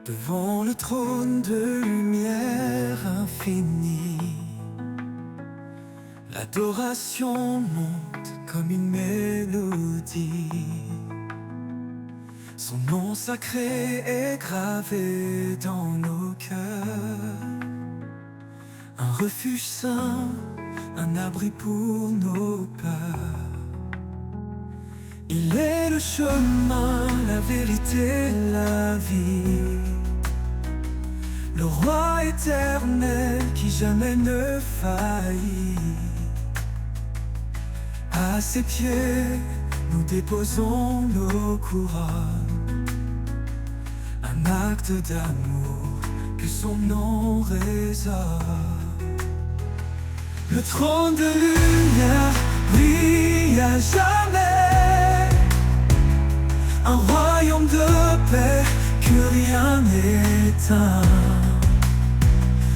Devant le trône de lumière infinie, l'adoration monte comme une mélodie. Son nom sacré est gravé dans nos cœurs, un refuge saint, un abri pour nos peurs. Il est le chemin, la vérité, la vie, le roi éternel qui jamais ne faillit. À ses pieds, nous déposons nos couronnes, un acte d'amour que son nom résonne. Le trône de lumière brille à jamais, un royaume de paix que rien n'éteint.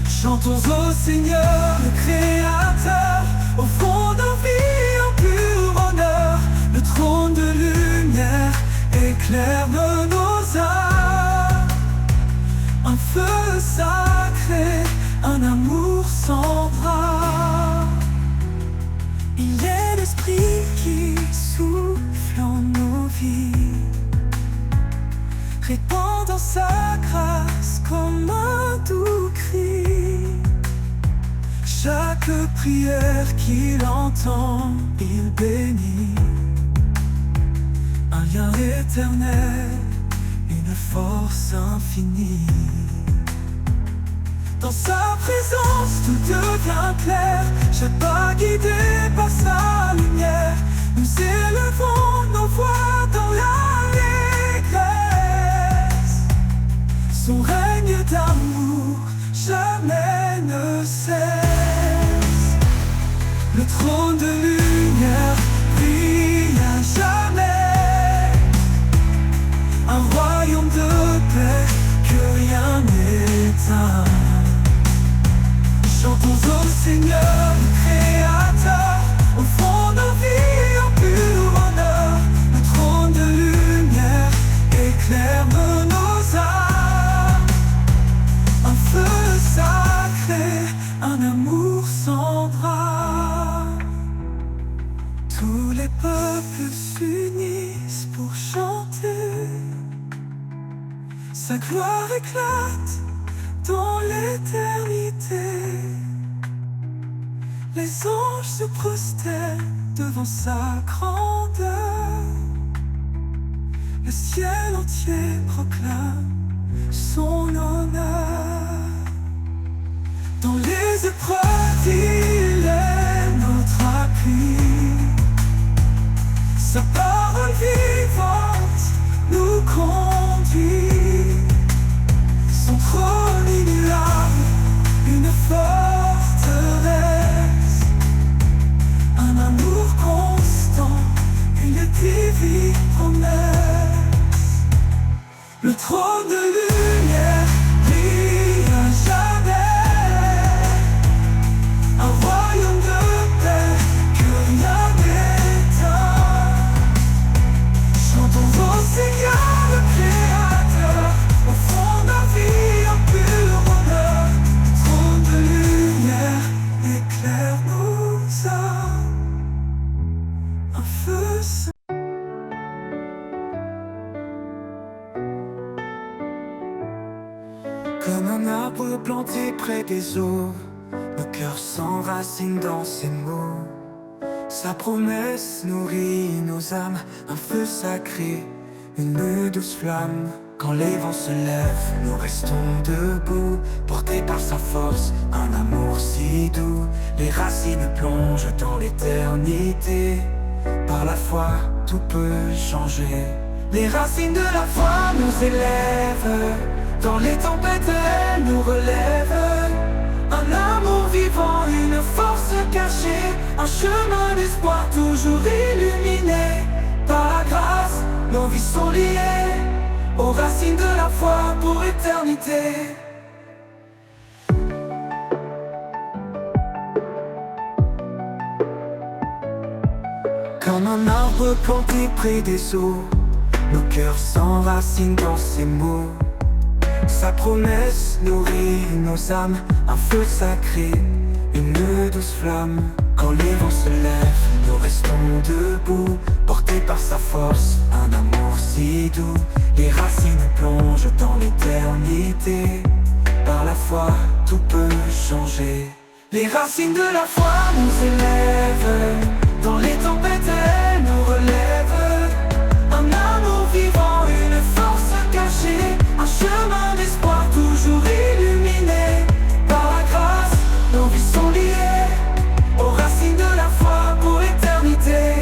Chantons au Seigneur, le Créateur, au fond de nos vies en pur honneur. Le trône de lumière éclaire nos âmes, un feu sacré, un amour sans bras. Il est l'esprit qui souffle en nos vies, répandant sa grâce comme un doux cri. Chaque prière qu'il entend, il bénit. Un lien éternel, une force infinie. Dans sa présence, tout devient clair. Chaque pas guidé par sa lumière. Nous élevons nos voix dans l'allégresse. Son règne d'amour jamais ne cesse. Le trône de lumière brille à jamais, un royaume de paix que rien n'éteint. Chantons au Seigneur, le Créateur, au fond de nos vies en pur honneur. Le trône de lumière éclaire nos âmes, un feu sacré, un amour sans bras. Tous les peuples s'unissent pour chanter, sa gloire éclate dans l'éternité. Les anges se prosternent devant sa grandeur. Le ciel entier proclame son honneur. Dans les épreuves, il est notre appui. Sa parole vivante nous conduit. Son trône immuable, une forteresse, un amour constant, une divine promesse. Le trône de lumière brille à jamais, un royaume de paix que rien n'éteint. Chantons au Seigneur, le Créateur, au fond de nos vies en pur honneur. Le trône de lumière éclaire nos âmes, un feu saint. Comme un arbre planté près des eaux, nos cœurs s'enracinent dans ses mots. Sa promesse nourrit nos âmes, un feu sacré, une douce flamme. Quand les vents se lèvent, nous restons debout, portés par sa force, un amour si doux. Les racines plongent dans l'éternité, par la foi tout peut changer. Les racines de la foi nous élèvent, dans les tempêtes elles nous relèvent. Un amour vivant, une force cachée, un chemin d'espoir toujours illuminé. Par la grâce, nos vies sont liées aux racines de la foi pour éternité. Comme un arbre planté près des eaux, nos cœurs s'enracinent dans ses mots. Sa promesse nourrit nos âmes, un feu sacré, une douce flamme. Quand les vents se lèvent, nous restons debout, portés par sa force, un amour si doux. Les racines plongent dans l'éternité, par la foi tout peut changer. Les racines de la foi nous élèvent, dans les tempêtes elles nous relèvent. Un amour vivant, une force cachée, un chemin d'espoir toujours illuminé. Par la grâce, nos vies sont liées aux racines de la foi pour l'éternité.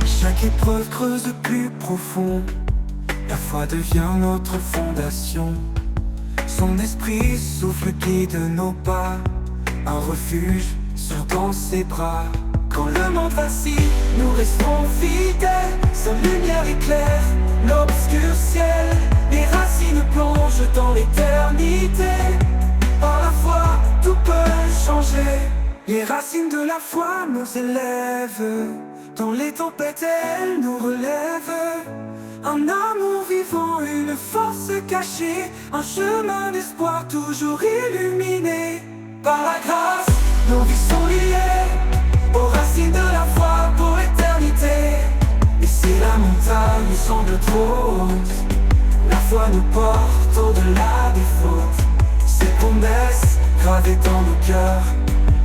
Chaque épreuve creuse de plus profond, la foi devient notre fondation. Son esprit souffle, guide nos pas, un refuge sûr dans ses bras. Quand le monde vacille, nous restons fidèles. Sa lumière éclaire l'obscur ciel. Les racines plongent dans l'éternité. Par la foi, tout peut changer. Les racines de la foi nous élèvent, dans les tempêtes elles nous relèvent. Un amour vivant, une force cachée, un chemin d'espoir toujours illuminé. Par la grâce, nos vies sont liées aux racines de la foi pour l'éternité. Et si la montagne semble trop haute, la foi nous porte au-delà des fautes. Ses promesses gravées dans nos cœurs,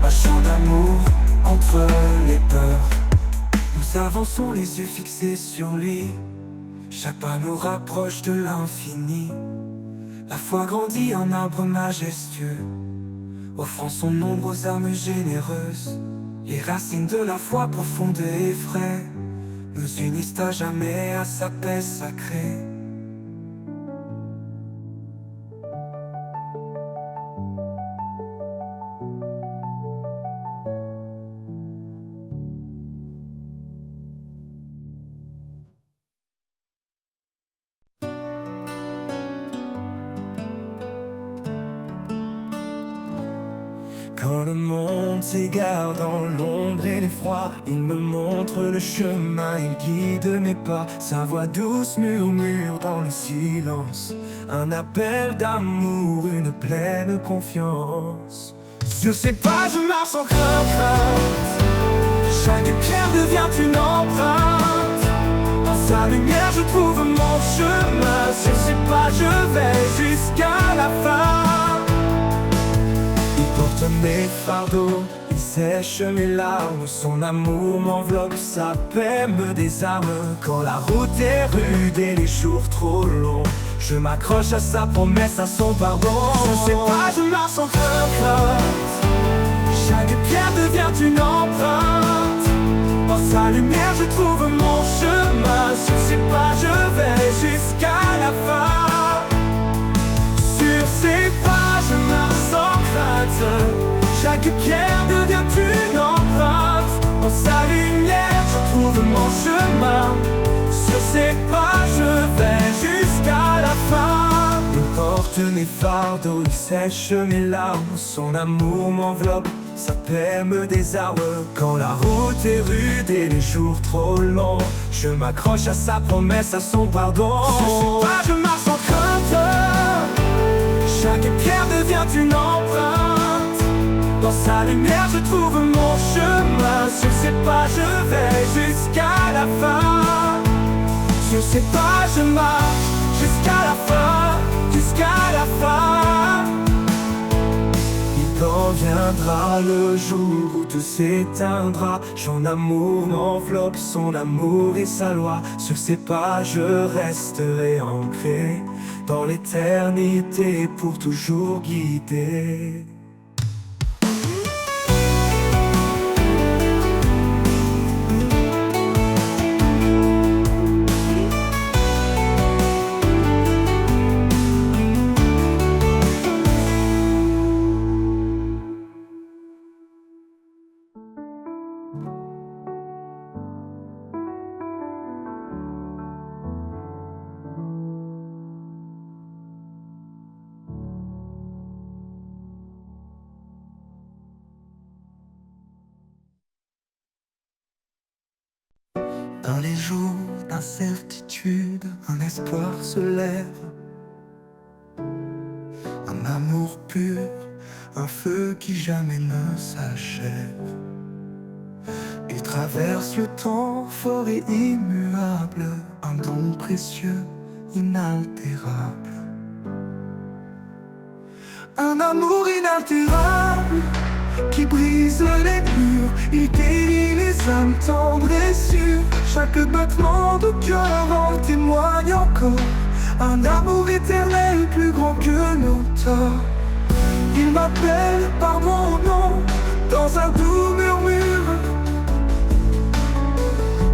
un chant d'amour entre les peurs. Nous avançons les yeux fixés sur lui, chaque pas nous rapproche de l'infini. La foi grandit en arbre majestueux, offrant son ombre aux âmes généreuses. Les racines de la foi profonde et vraie nous unissent à jamais à sa paix sacrée. Quand le monde s'égare dans l'ombre et l'effroi, il me montre le chemin, il guide mes pas. Sa voix douce murmure dans le silence, un appel d'amour, une pleine confiance. Sur ses pas je marche sans crainte, chaque pierre devient une empreinte. Dans sa lumière je trouve mon chemin, sur ses pas je vais jusqu'à la fin. Il porte mes fardeaux, il sèche mes larmes. Son amour m'enveloppe, sa paix me désarme. Quand la route est rude et les jours trop longs, je m'accroche à sa promesse, à son pardon. Je sais pas, je marche sans crainte, chaque pierre devient une empreinte. Dans sa lumière je trouve mon chemin, sur ses pas je vais jusqu'à la fin. Sur ses pas je marche sans crainte, chaque pierre devient une empreinte. Dans sa lumière je trouve mon chemin, sur ses pas je vais jusqu'à la fin. Il porte mes fardeaux, il sèche mes larmes. Son amour m'enveloppe, sa paix me désarme. Quand la route est rude et les jours trop longs, je m'accroche à sa promesse, à son pardon. Sur ses pas je marche sans crainte, chaque pierre devient une empreinte. Dans sa lumière je trouve mon chemin, sur ses pas je vais jusqu'à la fin. Sur ses pas je marche jusqu'à la fin, jusqu'à la fin. Il en viendra le jour où tout s'éteindra. Son amour m'enveloppe, son amour et sa loi. Sur ses pas je resterai ancré dans l'éternité pour toujours guider. Dans les jours d'incertitude, un espoir se lève. un amour pur, un feu qui jamais ne s'achève. Il traverse le temps fort et immuable, un don précieux, inaltérable. Un amour inaltérable qui brise les murs, il guérit les âmes tendres et sûres. Chaque battement de cœur en témoigne encore. Un amour éternel plus grand que nos torts. Il m'appelle par mon nom dans un doux murmure,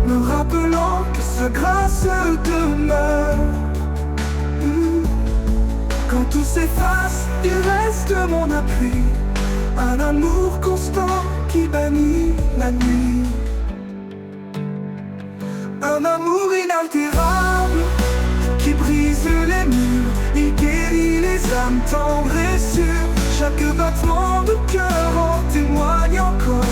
me rappelant que sa grâce demeure. Quand tout s'efface, il reste mon appui, un amour constant qui bannit la nuit. Un amour inaltérable qui brise les murs, il guérit les âmes tendres et sûres. Chaque battement de cœur en témoigne encore.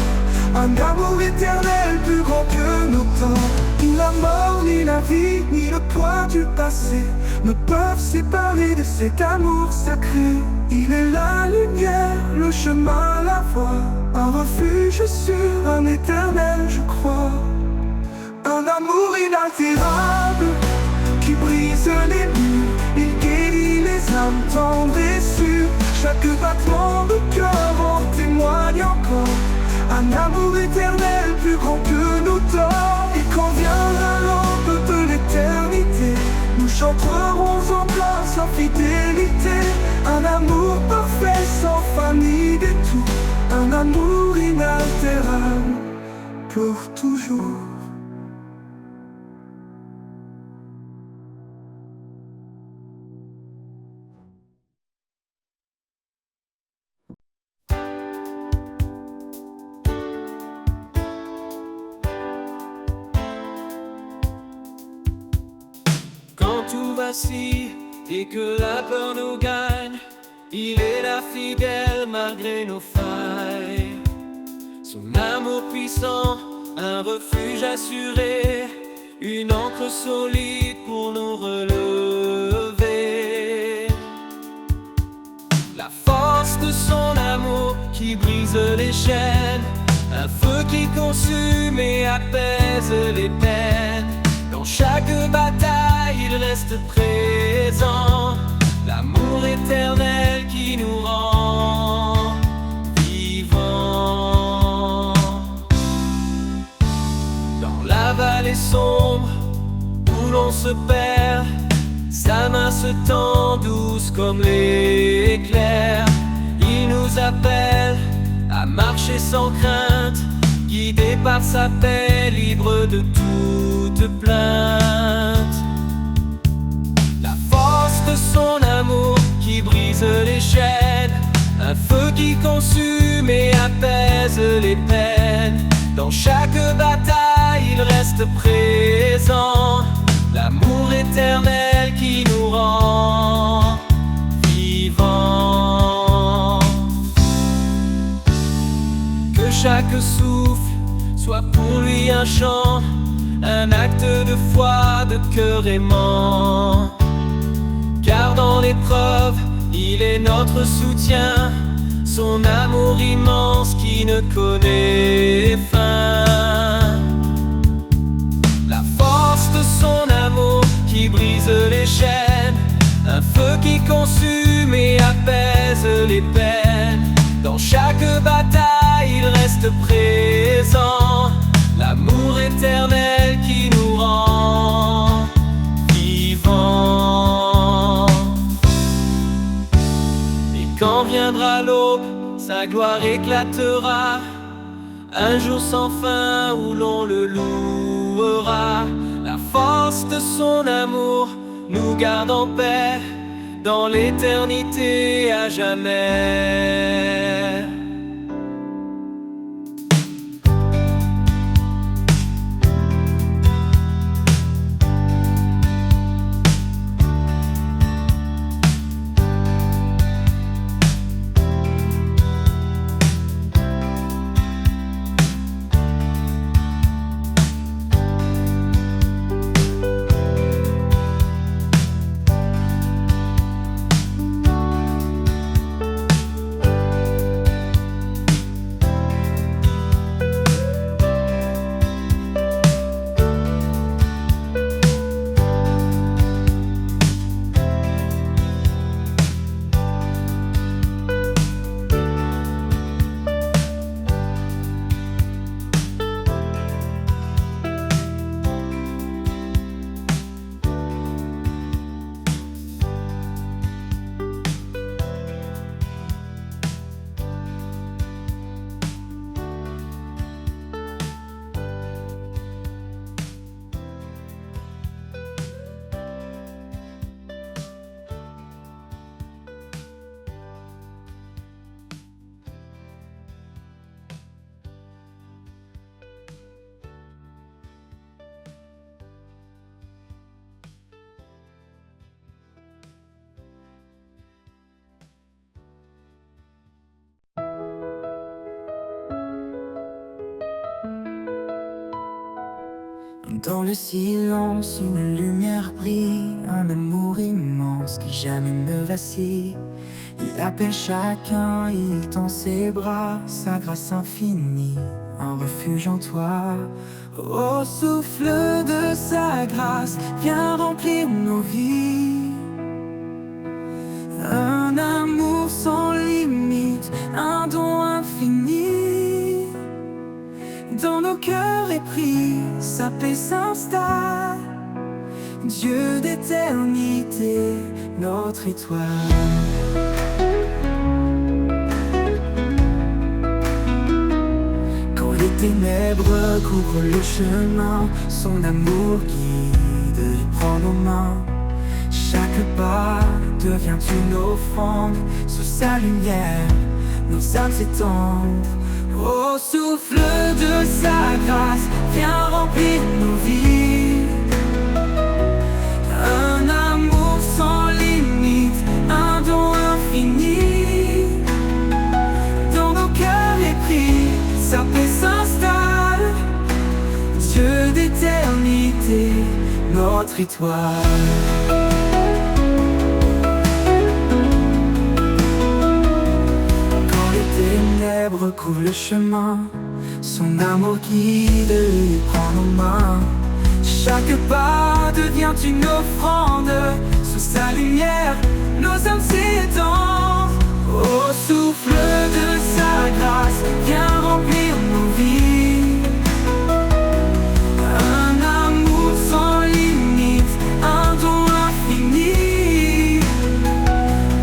Un amour éternel plus grand que nos temps. Ni la mort, ni la vie, ni le poids du passé ne peuvent séparer de cet amour sacré. Il est la lumière, le chemin, la voie, un refuge sûr, un éternel je crois. Un amour inaltérable qui brise les murs, il guérit les âmes tendres et sûres. Chaque battement de cœur en témoigne encore. Un amour éternel plus grand que nos torts. Et quand viendra l'aube de l'éternité, nous chanterons en gloire sa fidélité. Un amour parfait sans fin ni détour, un amour inaltérable pour toujours. Quand tout vacille et que la peur nous gagne, il est là fidèle malgré nos failles. Son amour puissant, un refuge assuré, une ancre solide pour nous relever. La force de son amour qui brise les chaînes, un feu qui consume et apaise les peines. Dans chaque bataille, il reste présent, l'amour éternel qui nous rend vivants. Dans la vallée sombre où l'on se perd, sa main se tend douce comme l'éclair. Il nous appelle à marcher sans crainte, guidé par sa paix, libre de toute plainte. La force de son amour qui brise les chaînes, un feu qui consume et apaise les peines. Dans chaque bataille, il reste présent, l'amour éternel qui nous rend vivants. Que chaque souffle soit pour lui un chant, un acte de foi, de cœur aimant. Car dans l'épreuve, il est notre soutien, son amour immense qui ne connaît fin. La force de son amour qui brise les chaînes, un feu qui consume et apaise les peines. Dans chaque bataille, il reste présent, l'amour éternel qui nous rend vivants. Et quand viendra l'aube, sa gloire éclatera, un jour sans fin où l'on le louera. La force de son amour nous garde en paix, dans l'éternité à jamais. Dans le silence, une lumière brille, un amour immense qui jamais ne vacille. Il appelle chacun, il tend ses bras, sa grâce infinie, un refuge en toi. Au souffle de sa grâce, viens remplir nos vies. Un amour sans limite, un don infini. Dans nos cœurs épris, sa paix s'installe. Dieu d'éternité, notre étoile. Quand les ténèbres couvrent le chemin, son amour guide et prend nos mains. Chaque pas devient une offrande, sous sa lumière, nos âmes s'étendent. Au souffle de sa grâce, viens remplir nos vies. Un amour sans limite, un don infini. Dans nos cœurs épris, sa paix s'installe. Dieu d'éternité, notre étoile. Recouvre le chemin, son amour guide et prend nos mains. Chaque pas devient une offrande, sous sa lumière, nos âmes s'étendent. Au souffle de sa grâce, viens remplir nos vies. Un amour sans limite, un don infini.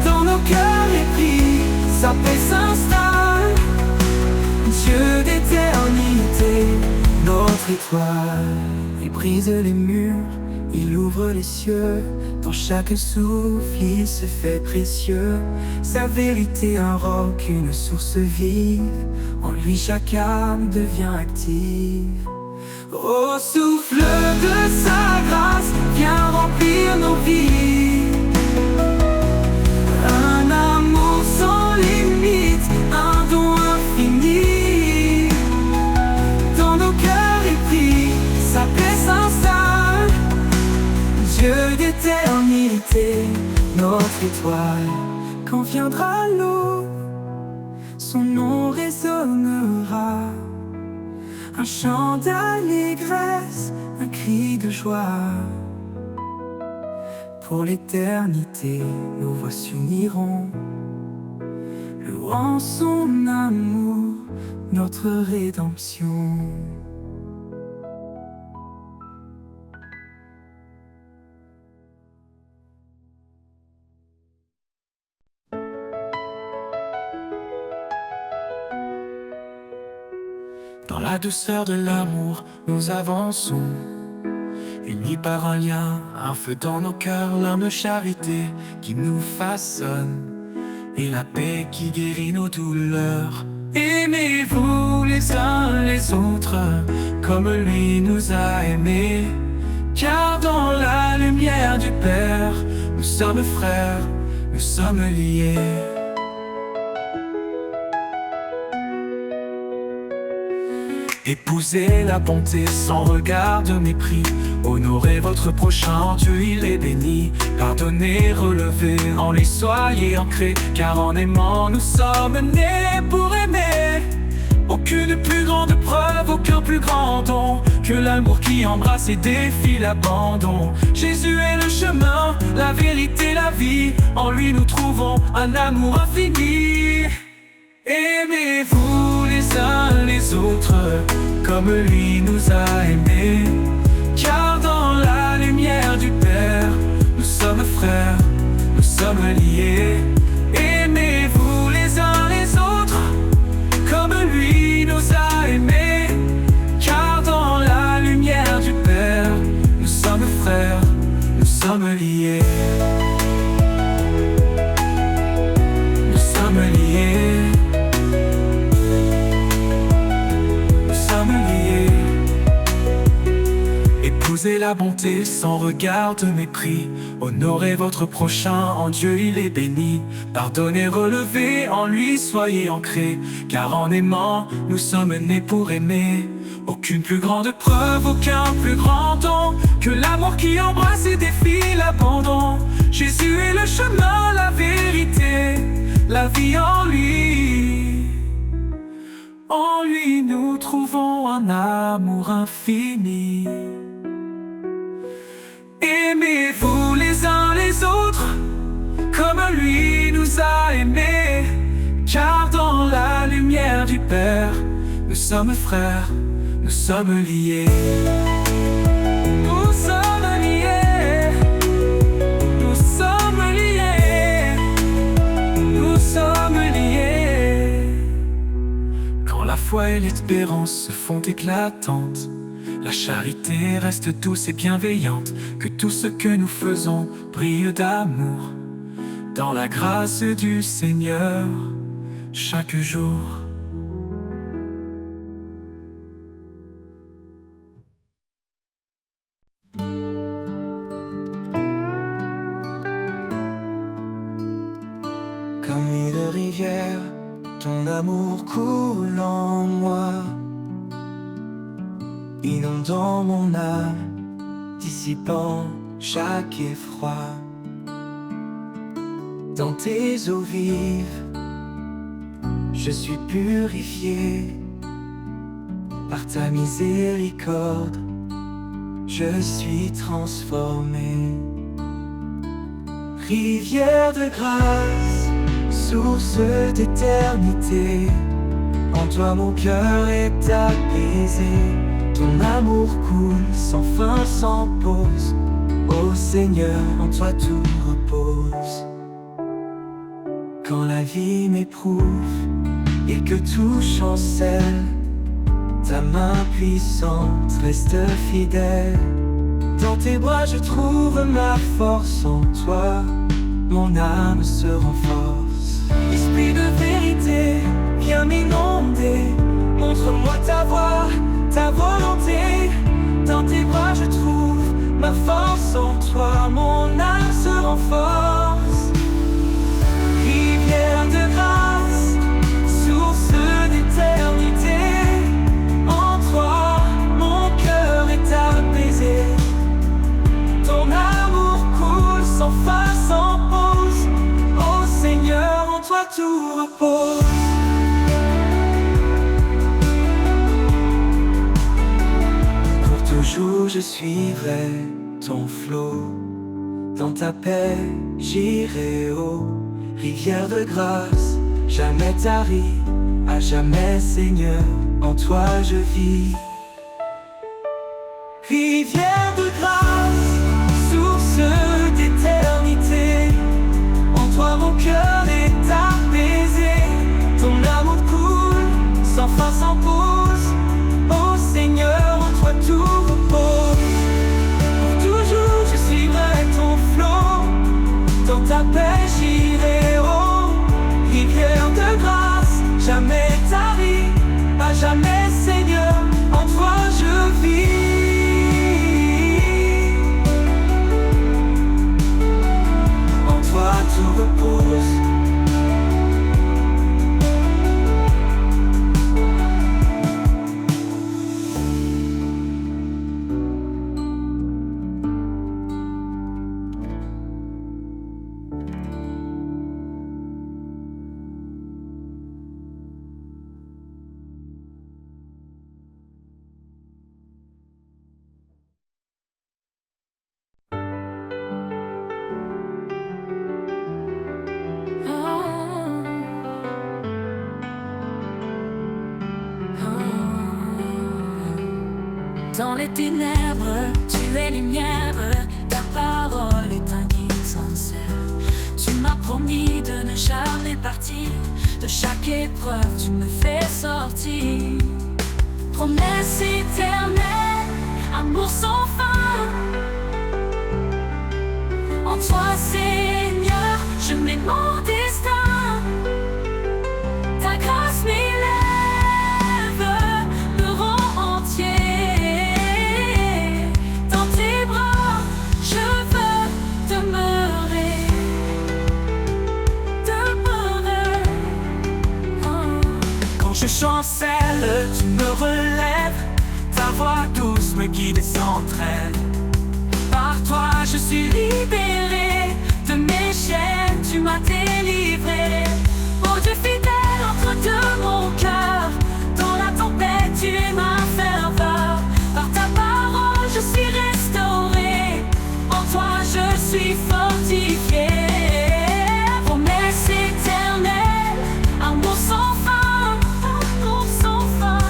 Dans nos cœurs épris, sa paix s'installe. Dieu d'éternité, notre étoile. Il brise les murs, il ouvre les cieux. Dans chaque souffle, il se fait précieux. Sa vérité, un roc, une source vive. En lui, chaque âme devient active. Au souffle de sa grâce, viens remplir nos vies. Un amour sans limite, un don infini. Sa paix s'installe. Dieu d'éternité, notre étoile. Quand viendra l'aube, son nom résonnera. Un chant d'allégresse, un cri de joie. Pour l'éternité, nos voix s'uniront, louant son amour, notre rédemption. Dans la douceur de l'amour, nous avançons, unis par un lien, un feu dans nos cœurs, l'âme de charité qui nous façonne, et la paix qui guérit nos douleurs. Aimez-vous les uns les autres, comme lui nous a aimés, car dans la lumière du Père, nous sommes frères, nous sommes liés. Épousez la bonté sans regard de mépris. Honorez votre prochain, en Dieu il est béni. Pardonnez, relevez, en lui soyez ancrés, car en aimant nous sommes nés pour aimer. Aucune plus grande preuve, aucun plus grand don que l'amour qui embrasse et défie l'abandon. Jésus est le chemin, la vérité, la vie. En lui nous trouvons un amour infini. Aimez-vous les uns les autres, comme lui nous a aimés, car dans la lumière du Père, nous sommes frères, nous sommes liés. Aimez-vous les uns les autres, comme lui nous a aimés, car dans la lumière du Père, nous sommes frères, nous sommes liés. Nous sommes liés. Épousez la bonté sans regard de mépris. Honorez votre prochain, en Dieu il est béni. Pardonnez, relevez, en lui soyez ancrés, car en aimant, nous sommes nés pour aimer. Aucune plus grande preuve, aucun plus grand don que l'amour qui embrasse et défie l'abandon. Jésus est le chemin, la vérité, la vie en lui. En lui nous trouvons un amour infini. Aimez-vous les uns les autres comme lui nous a aimés, car dans la lumière du Père, nous sommes frères, nous sommes liés. Nous sommes liés, nous sommes liés, nous sommes liés. Quand la foi et l'espérance se font éclatantes, la charité reste douce et bienveillante, que tout ce que nous faisons brille d'amour, dans la grâce du Seigneur, chaque jour. Comme une rivière, ton amour coule en moi, inondant mon âme, dissipant chaque effroi. Dans tes eaux vives, je suis purifié. Par ta miséricorde, je suis transformé. Rivière de grâce, source d'éternité, en toi mon cœur est apaisé. Ton amour coule sans fin, sans pause. Ô Seigneur, en toi tout repose. Quand la vie m'éprouve et que tout chancelle, ta main puissante reste fidèle. Dans tes bras je trouve ma force, en toi mon âme se renforce. Esprit de vérité, viens m'inonder, montre-moi ta voix, ta volonté. Dans tes bras je trouve ma force, en toi mon âme se renforce. Rivière de grâce, source d'éternité, en toi mon cœur est apaisé. Ton amour coule sans fin, sans pause. Ô Seigneur, en toi tout repose. Pour toujours je suivrai ton flot, dans ta paix j'irai haut. Rivière de grâce, jamais tarie, à jamais Seigneur, en toi je vis. Rivière de grâce, source d'éternité, en toi mon cœur est apaisé. Ton amour coule, sans fin, sans pause. Ô Seigneur, en toi tout repose. Pour toujours je suivrai ton flot, dans ta paix j'irai haut. Rivière de grâce, jamais tarie, à jamais Seigneur, en toi je vis. Tout repose. Dans les ténèbres, tu es lumière, ta parole est un guide sincère. Tu m'as promis de ne jamais partir, de chaque épreuve tu me fais sortir. Promesse éternelle, amour sans fin. En toi Seigneur, je mets mon destin. Ta grâce m'élève, me rend entier. Je chancelle, tu me relèves, guide et s'entraîne. Par toi je suis libéré, de mes chaînes tu m'as délivré. Oh Dieu fidèle, entre de mon cœur, dans la tempête tu es ma ferveur. Par ta parole je suis restauré, en toi je suis fortifié. Promesse éternelle, amour sans fin, amour sans fin.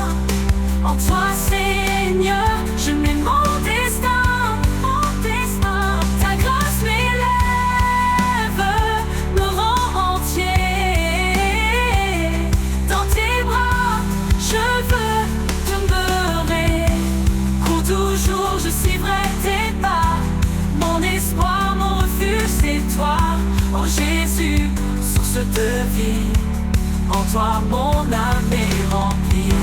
En toi Seigneur, je mets mon destin, mon destin. Ta grâce m'élève, me rend entier. Dans tes bras, je veux demeurer. Pour toujours, je suivrai tes pas. Mon espoir, mon refuge, c'est toi. Oh Jésus, source de vie. En toi, mon âme est remplie.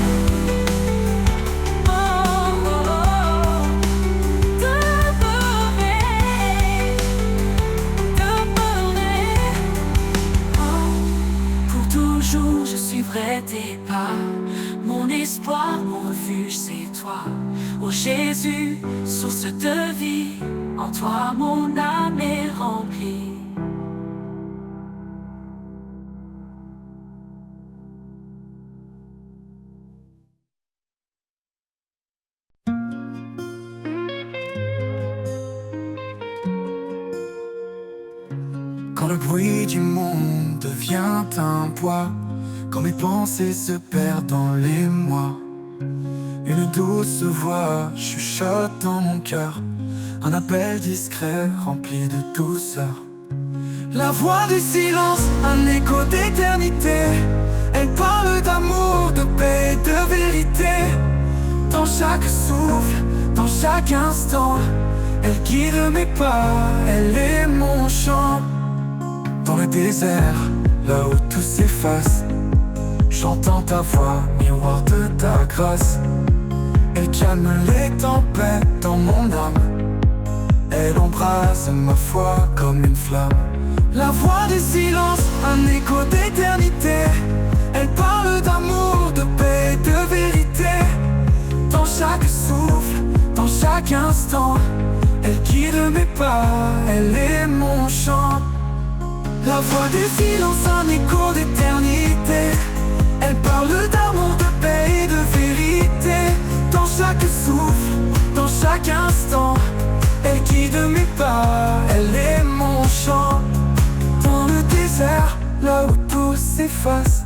Je suivrai tes pas. Mon espoir, mon refuge, c'est toi. Oh Jésus, source de vie. En toi, mon âme est remplie. Quand le bruit du monde devient un poids, quand mes pensées se perdent dans les mois, une douce voix chuchote dans mon cœur, un appel discret rempli de douceur. La voix du silence, un écho d'éternité. Elle parle d'amour, de paix, de vérité. Dans chaque souffle, dans chaque instant, elle guide mes pas, elle est mon chant. Dans le désert, là où tout s'efface, j'entends ta voix, miroir de ta grâce. Elle calme les tempêtes dans mon âme, elle embrase ma foi comme une flamme. La voix du silence, un écho d'éternité. Elle parle d'amour, de paix, de vérité. Dans chaque souffle, dans chaque instant, elle guide mes pas, elle est mon chant. La voix du silence, un écho d'éternité. Elle parle d'amour, de paix et de vérité. Dans chaque souffle, dans chaque instant, elle guide mes pas, elle est mon chant. Dans le désert, là où tout s'efface,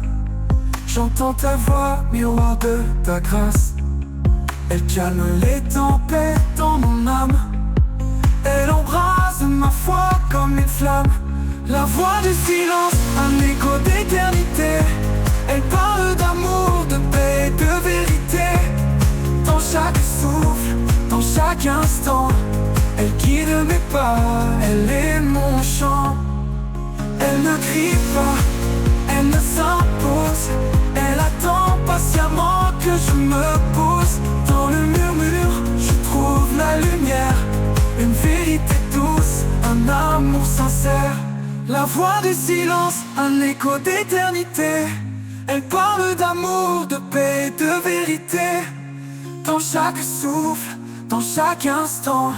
j'entends ta voix, miroir de ta grâce. Elle calme les tempêtes dans mon âme, elle embrase ma foi comme une flamme. La voix du silence, un écho d'éternité. Elle parle d'amour, de paix, de vérité. Dans chaque souffle, dans chaque instant, elle guide mes pas, elle est mon chant. Elle ne crie pas, elle ne s'impose. Elle attend patiemment que je me pose. Dans le murmure, je trouve la lumière. Une vérité douce, un amour sincère. La voix du silence, un écho d'éternité. Elle parle d'amour, de paix, de vérité. Dans chaque souffle, dans chaque instant,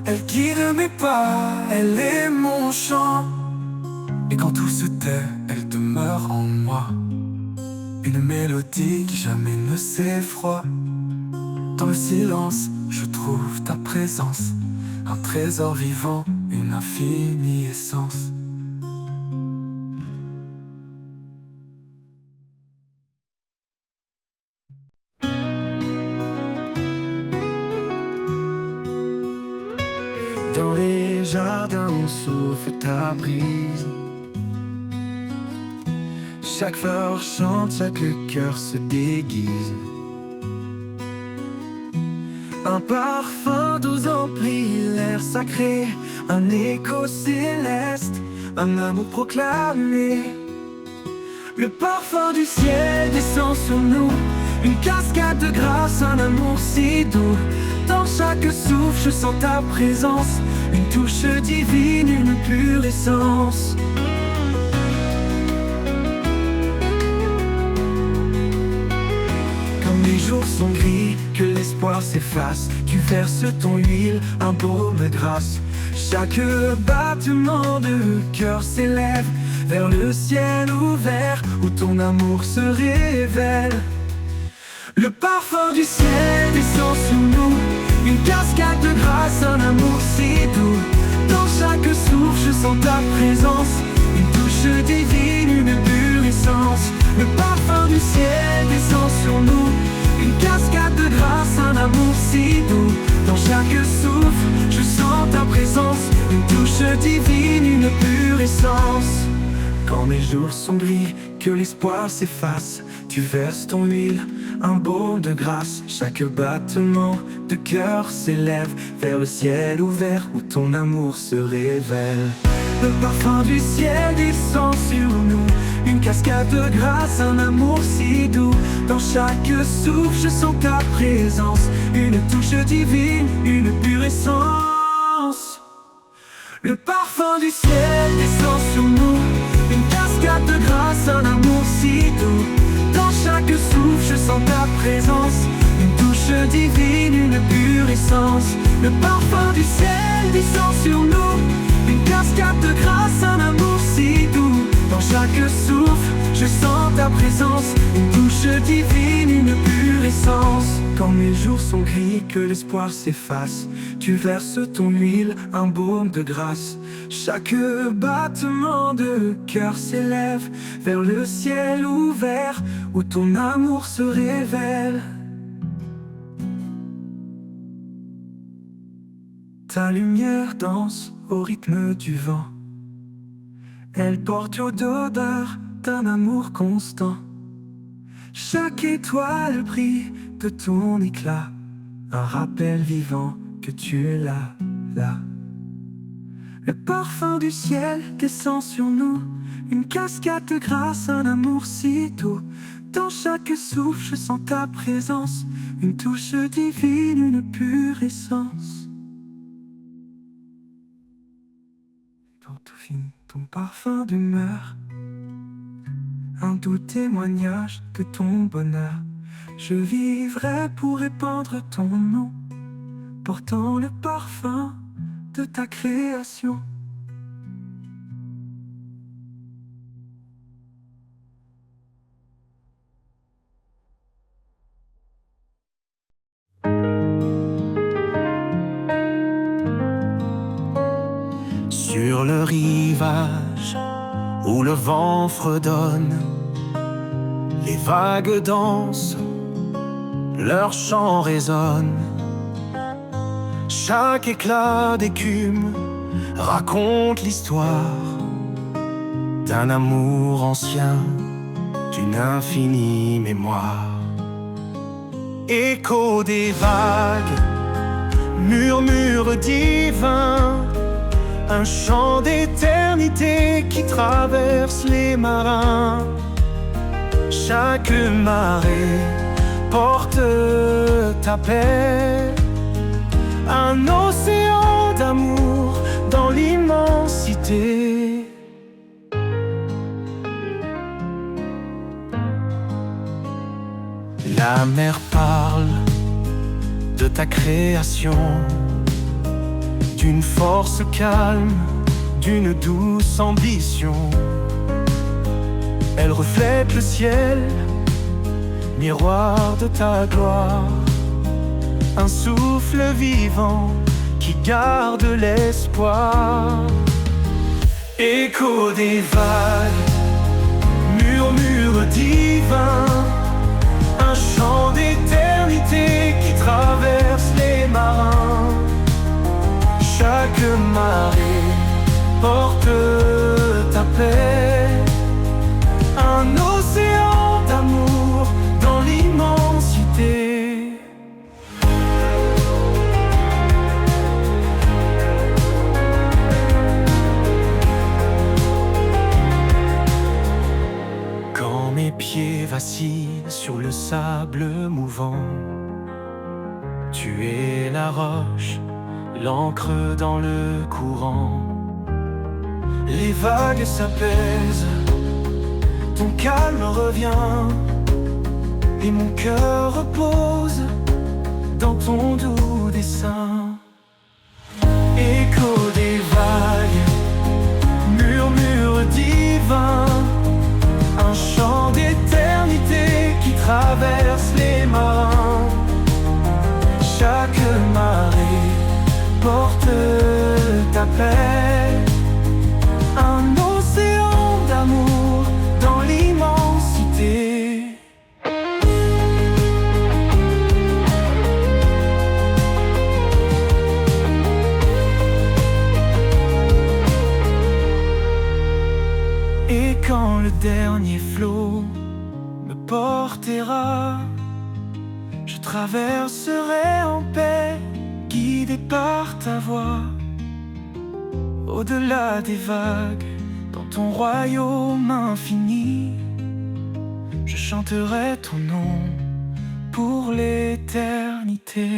elle guide mes pas, elle est mon chant. Et quand tout se tait, elle demeure en moi. Une mélodie qui jamais ne s'effroie. Dans le silence, je trouve ta présence. Un trésor vivant, une infinie essence. Dans les jardins où souffle ta brise, chaque fleur chante, chaque cœur se déguise. Un parfum doux emplit l'air sacré, un écho céleste, un amour proclamé. Le parfum du ciel descend sur nous, une cascade de grâce, un amour si doux. Dans chaque souffle, je sens ta présence, une touche divine, une pure essence. Comme les jours sont gris, que l'espoir s'efface, tu verses ton huile, un baume de grâce. Chaque battement de cœur s'élève vers le ciel ouvert où ton amour se révèle. Le parfum du ciel descend sur nous, une cascade de grâce, un amour si doux. Dans chaque souffle je sens ta présence, une touche divine, une pure essence. Le parfum du ciel descend sur nous, une cascade de grâce, un amour si doux. Dans chaque souffle je sens ta présence, une touche divine, une pure essence. Quand mes jours sont gris, que l'espoir s'efface, tu verses ton huile, un baume de grâce. Chaque battement de cœur s'élève vers le ciel ouvert où ton amour se révèle. Le parfum du ciel descend sur nous, une cascade de grâce, un amour si doux. Dans chaque souffle je sens ta présence, une touche divine, une pure essence. Le parfum du ciel descend sur nous, une cascade de grâce, un amour si doux. Dans chaque souffle je sens ta présence, une touche divine, une pure essence. Le parfum du ciel descend sur nous, une cascade de grâce, un amour si doux. Dans chaque souffle je sens ta présence, une touche divine, une pure essence. Quand mes jours sont gris, que l'espoir s'efface, tu verses ton huile, un baume de grâce. Chaque battement de cœur s'élève vers le ciel ouvert où ton amour se révèle. Ta lumière danse au rythme du vent, elle porte l'odeur d'un amour constant. Chaque étoile brille de ton éclat, un rappel vivant que tu es là, là. Le parfum du ciel descend sur nous, une cascade de grâce, un amour si doux. Dans chaque souffle je sens ta présence, une touche divine, une pure essence. Dans tout fin, ton parfum demeure, un doux témoignage de ton bonheur. Je vivrai pour répandre ton nom, portant le parfum de ta création. Sur le rivage où le vent fredonne, les vagues dansent, leur chant résonne. Chaque éclat d'écume raconte l'histoire d'un amour ancien, d'une infinie mémoire. Écho des vagues, murmure divin, un chant d'éternité qui traverse les marins. Chaque marée porte ta paix, un océan d'amour dans l'immensité. La mer parle de ta création, d'une force calme, d'une douce ambition. Elle reflète le ciel, miroir de ta gloire, un souffle vivant qui garde l'espoir. Écho des vagues, murmure divin, un chant d'éternité qui traverse les marins. Chaque marée porte ta paix, un océan d'amour dans l'immensité. Quand mes pieds vacillent sur le sable mouvant, tu es la roche, l'encre dans le courant. Les vagues s'apaisent, ton calme revient, et mon cœur repose dans ton doux dessin. Écho des vagues, murmure divin, un chant d'éternité qui traverse les marins. Chaque marée porte ta paix, un océan d'amour dans l'immensité. Et quand le dernier flot me portera, je traverserai en paix, guidé par ta voix. Au-delà des vagues, dans ton royaume infini, je chanterai ton nom pour l'éternité.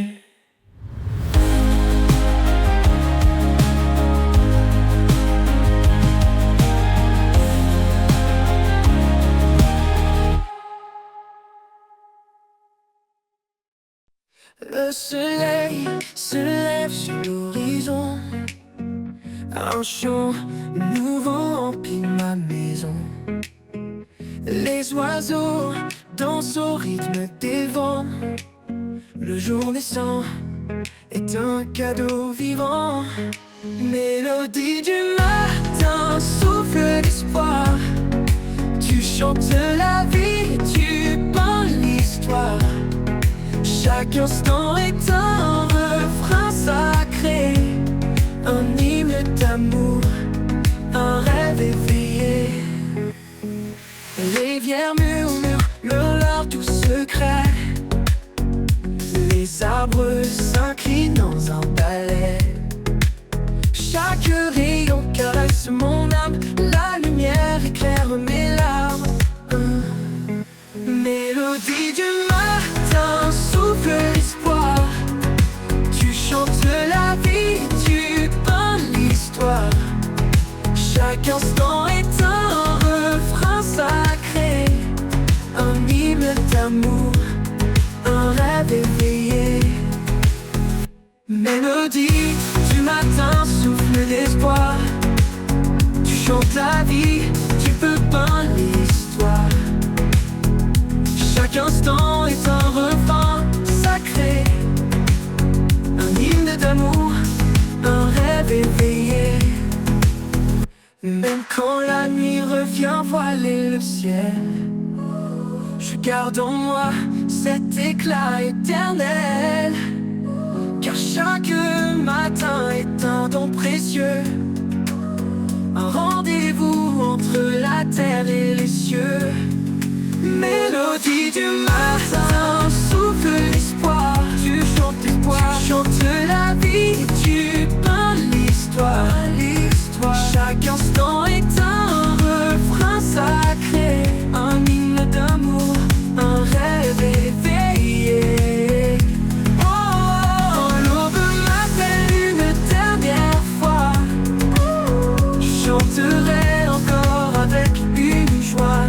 Le soleil se lève sur l'horizon, un chant nouveau emplit ma maison. Les oiseaux dansent au rythme des vents. Le jour naissant est un cadeau vivant. Mélodie du matin, souffle d'espoir. Tu chantes la vie, tu peins l'histoire. Chaque instant est un refrain sacré, un hymne d'amour, un rêve éveillé. Les rivières murmurent leur doux secret. Les arbres s'inclinent dans un ballet. Chaque rayon caresse mon âme, la lumière éclaire mes larmes. Mélodie du matin, souffle l'espoir. Tu chantes la vie, tu peins l'histoire. Chaque instant est un refrain sacré, un hymne d'amour, un rêve éveillé. Mélodie du matin, souffle d'espoir. Tu chantes la vie, tu peux peindre l'histoire. Chaque instant est un refrain sacré, un hymne d'amour, un rêve éveillé. Même quand la nuit revient voiler le ciel, je garde en moi cet éclat éternel. Car chaque matin est un don précieux, un rendez-vous entre la terre et les cieux. Mélodie du matin, souffle l'espoir. Tu chantes l'espoir, tu chantes la vie, tu peins l'histoire. Chaque instant est un refrain sacré, un hymne d'amour, un rêve éveillé. Oh, l'aube m'appelle une dernière fois. Je chanterai encore avec une joie.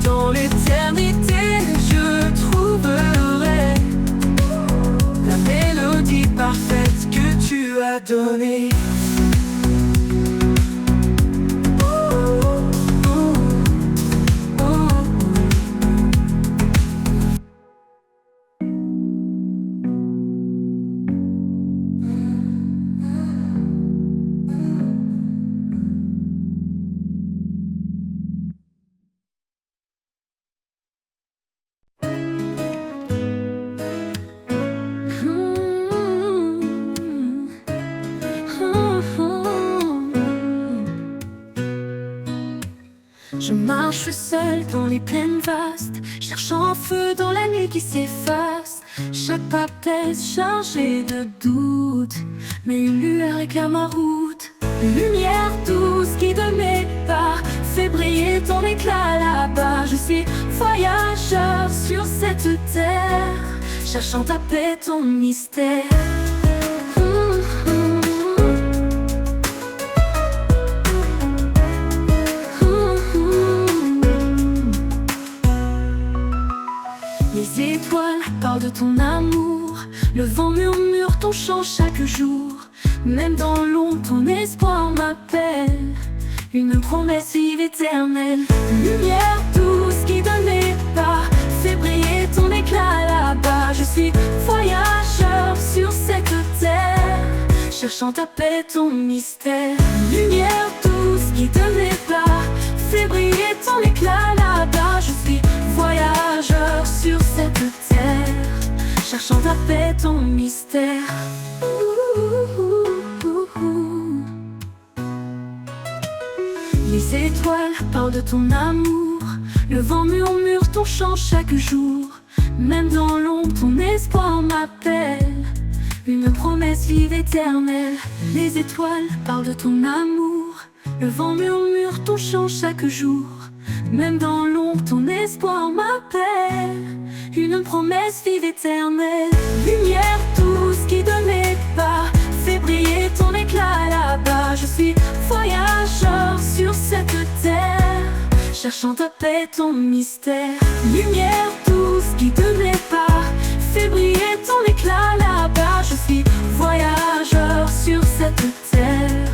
Dans l'éternité, je trouverai la mélodie parfaite que tu as donnée. Je marche seul dans les plaines vastes, cherchant un feu dans la nuit qui s'efface. Chaque pas pèse chargé de doutes, mais une lueur éclaire ma route. Une lumière douce guide mes pas, fait briller ton éclat là-bas. Je suis voyageur sur cette terre, cherchant ta paix, ton mystère. jour. Même dans l'ombre, ton espoir m'appelle. Une promesse vive éternelle. Lumière douce qui donne les pas, fais briller ton éclat là-bas. Je suis voyageur sur cette terre, cherchant ta paix, ton mystère. Lumière douce qui donne les pas, fais briller ton éclat là-bas. Je suis voyageur sur cette terre, cherchant ta paix, ton mystère. Les étoiles parlent de ton amour, le vent murmure ton chant chaque jour. Même dans l'ombre, ton espoir m'appelle, une promesse vive éternelle. Les étoiles parlent de ton amour, le vent murmure ton chant chaque jour. Même dans l'ombre, ton espoir m'appelle, une promesse vive éternelle. Lumière douce qui donne les pas, fais briller ton éclat là-bas. Je suis voyageur sur cette terre, cherchant ta paix, ton mystère. Lumière douce qui donne les pas, fais briller ton éclat là-bas. Je suis voyageur sur cette terre,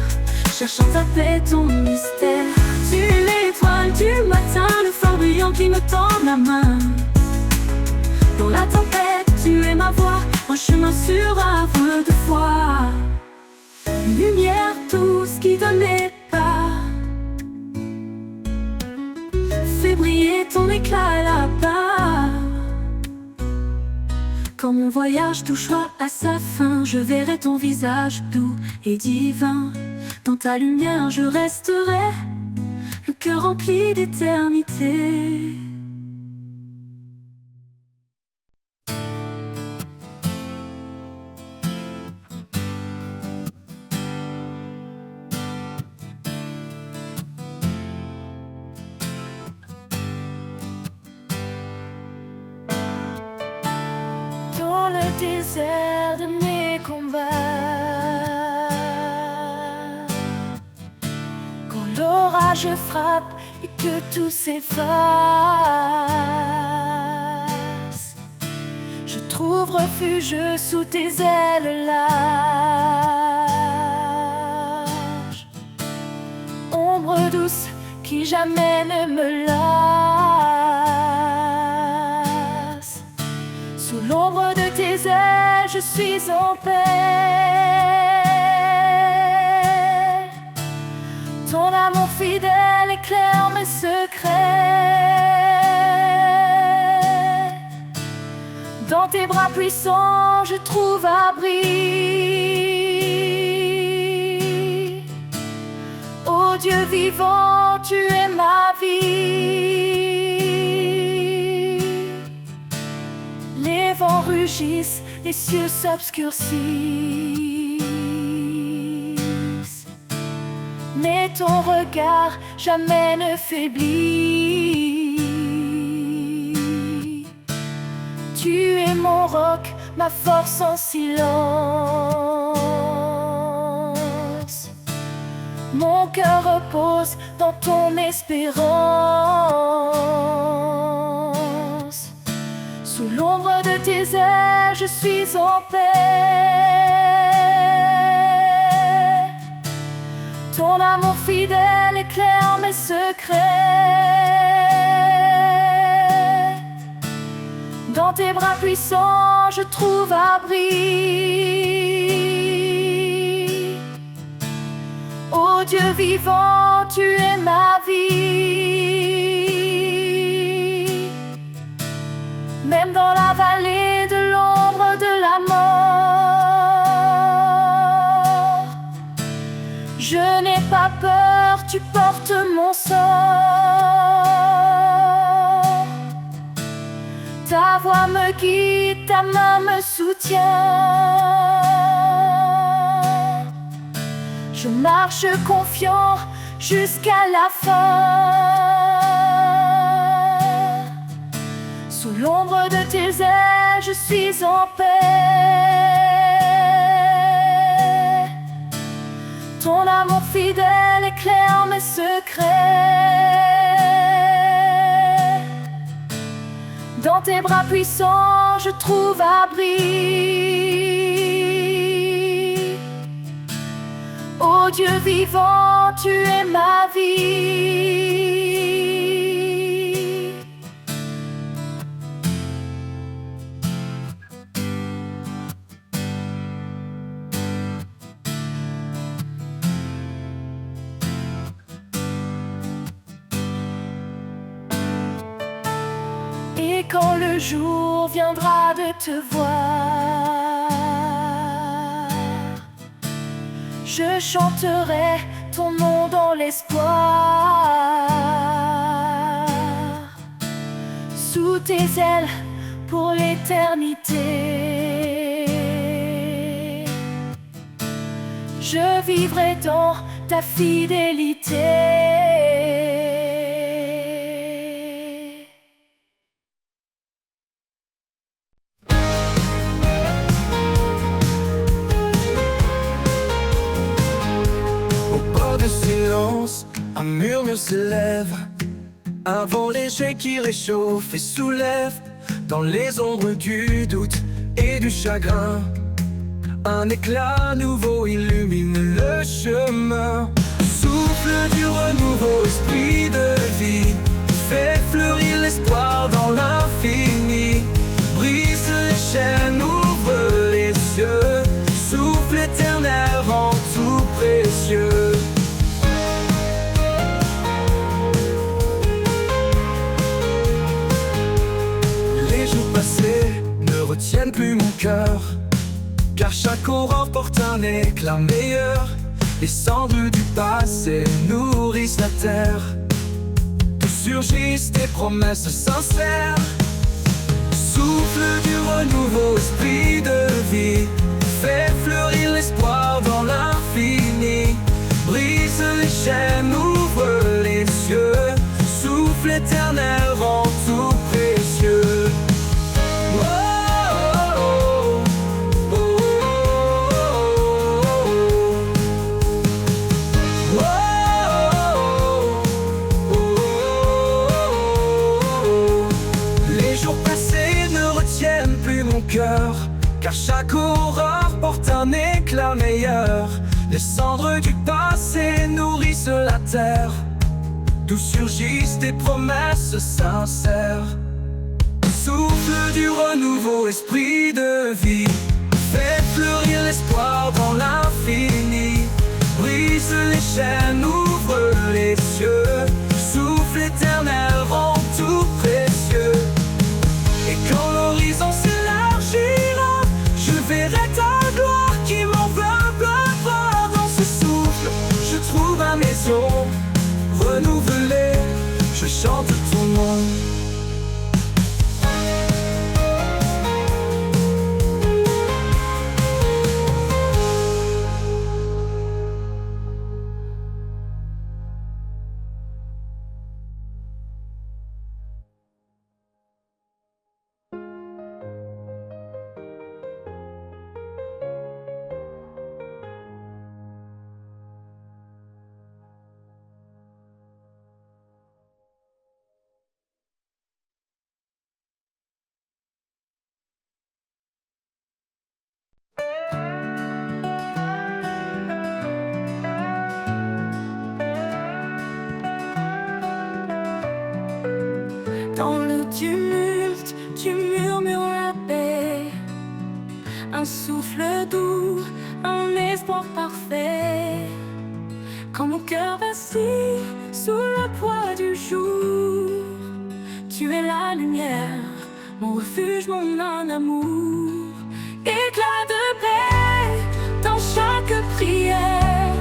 cherchant ta paix, ton mystère. Tu es l'étoile du matin, le phare brillant qui me tend la main. Dans la tempête, tu es ma voix, un chemin sûr aveu de foi. Lumière douce qui donne les pas, fais briller ton éclat là-bas. Quand mon voyage touchera à sa fin, je verrai ton visage doux et divin. Dans ta lumière je resterai, le cœur rempli d'éternité. Dans le désert de mes combats, quand l'orage frappe et que tout s'efface, je trouve refuge sous tes ailes larges. Ombre douce qui jamais ne me lasse, sous l'ombre de tes ailes je suis en paix. Ton amour fidèle éclaire mes secrets. Dans tes bras puissants je trouve abri. Ô Dieu vivant, tu es ma vie. Les vents rugissent, les cieux s'obscurcissent, mais ton regard jamais ne faiblit. Tu es mon roc, ma force en silence. Mon cœur repose dans ton espérance. Sous l'ombre de tes ailes, je suis en paix. Ton amour fidèle éclaire mes secrets. Dans tes bras puissants, je trouve abri. Ô Dieu vivant, tu es ma vie. Même dans la vallée de l'ombre de la mort, je n'ai pas peur, tu portes mon sort. Ta voix me guide, ta main me soutient. Je marche confiant jusqu'à la fin. Sous l'ombre de tes ailes, je suis en paix. Ton amour fidèle éclaire mes secrets. Dans tes bras puissants, je trouve abri. Ô Dieu vivant, tu es ma vie. Et quand le jour viendra de te voir, je chanterai ton nom dans l'espoir. Sous tes ailes pour l'éternité, je vivrai dans ta fidélité. Un murmure s'élève, un vent léger qui réchauffe et soulève. Dans les ombres du doute et du chagrin, un éclat nouveau illumine le chemin. Souffle du renouveau, esprit de vie, fait fleurir l'espoir dans l'infini. Brise les chaînes, ouvre les yeux, souffle éternel rend tout précieux. Ne retiennent plus mon cœur, car chaque aurore porte un éclat meilleur. Les cendres du passé nourrissent la terre, d'où surgissent tes promesses sincères. Souffle du renouveau, esprit de vie, fait fleurir l'espoir dans l'infini. Brise les chaînes, ouvre les yeux, souffle éternel rend tout précieux. Car chaque aurore porte un éclat meilleur. Les cendres du passé nourrissent la terre, d'où surgissent tes promesses sincères. Souffle du renouveau, esprit de vie, fait fleurir l'espoir dans l'infini. Brise les chaînes, ouvre les yeux, souffle éternel rend tout précieux. Et quand l'horizon s'élargira, je verrai ta gloire qui m'enveloppera. Dans ce souffle, je trouve ma maison renouvelée, je chante ton nom. Dans le tumulte, tu murmures la paix, un souffle doux, un espoir parfait. Quand mon cœur vacille sous le poids du jour, tu es la lumière, mon refuge, mon amour. Éclat de paix dans chaque prière,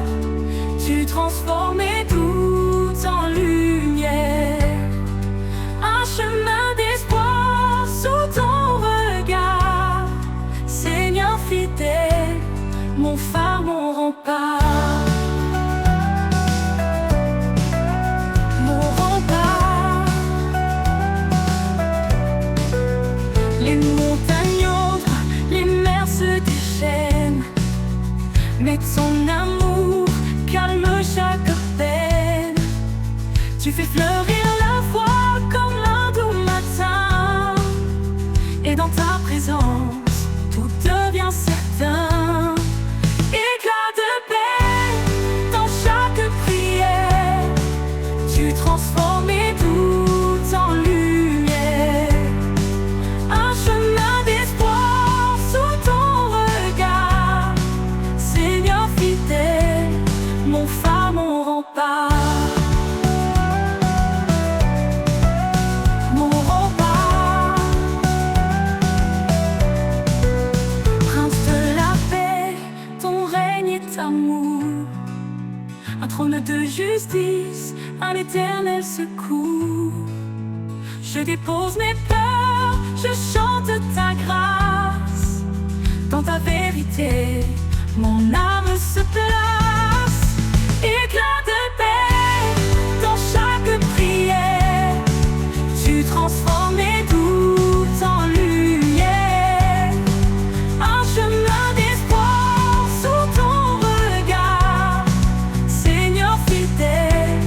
tu transformes tout en lumière. Un chemin d'espoir sous ton regard, Seigneur fidèle, mon phare, mon rempart. Mon rempart. Les montagnes ouvrent, les mers se déchaînent, mais ton amour calme chaque peine. Tu fais fleurir la foi comme l'un doux matin, et dans ta présence, tout devient certain. Éclat de paix un trône de justice, un éternel secours. Je dépose mes peurs, je chante ta grâce. Dans ta vérité, mon âme se place. Éclat de paix dans chaque prière. Tu transformes mes doutes en lumière. Un chemin d'espoir sous ton regard. Seigneur fidèle,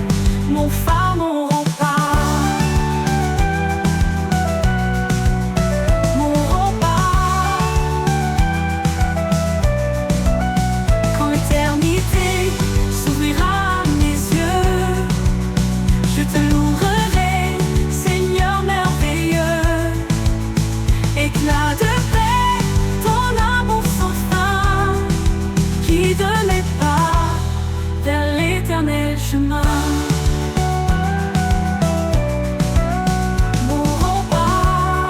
mon phare, mon rempart. Mon rempart. Quand l'éternité s'ouvrira à mes yeux, je te louerai, Seigneur merveilleux. Éclat de paix, ton amour sans fin, guide mes pas vers l'éternel chemin. Mon rempart.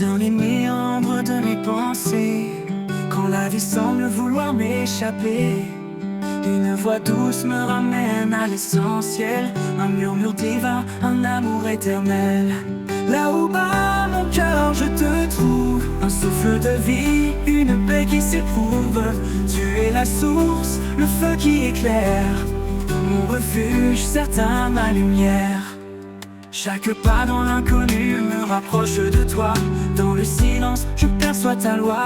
Dans les méandres de mes pensées, quand la vie semble vouloir m'échapper, une voix douce me ramène à l'essentiel. Un murmure divin, un amour éternel. Là où bat mon cœur, je te trouve. Un souffle de vie, une paix qui s'éprouve. Tu es la source, le feu qui éclaire. Mon refuge, certain, ma lumière. Chaque pas dans l'inconnu me rapproche de toi. Dans le silence, je perçois ta loi.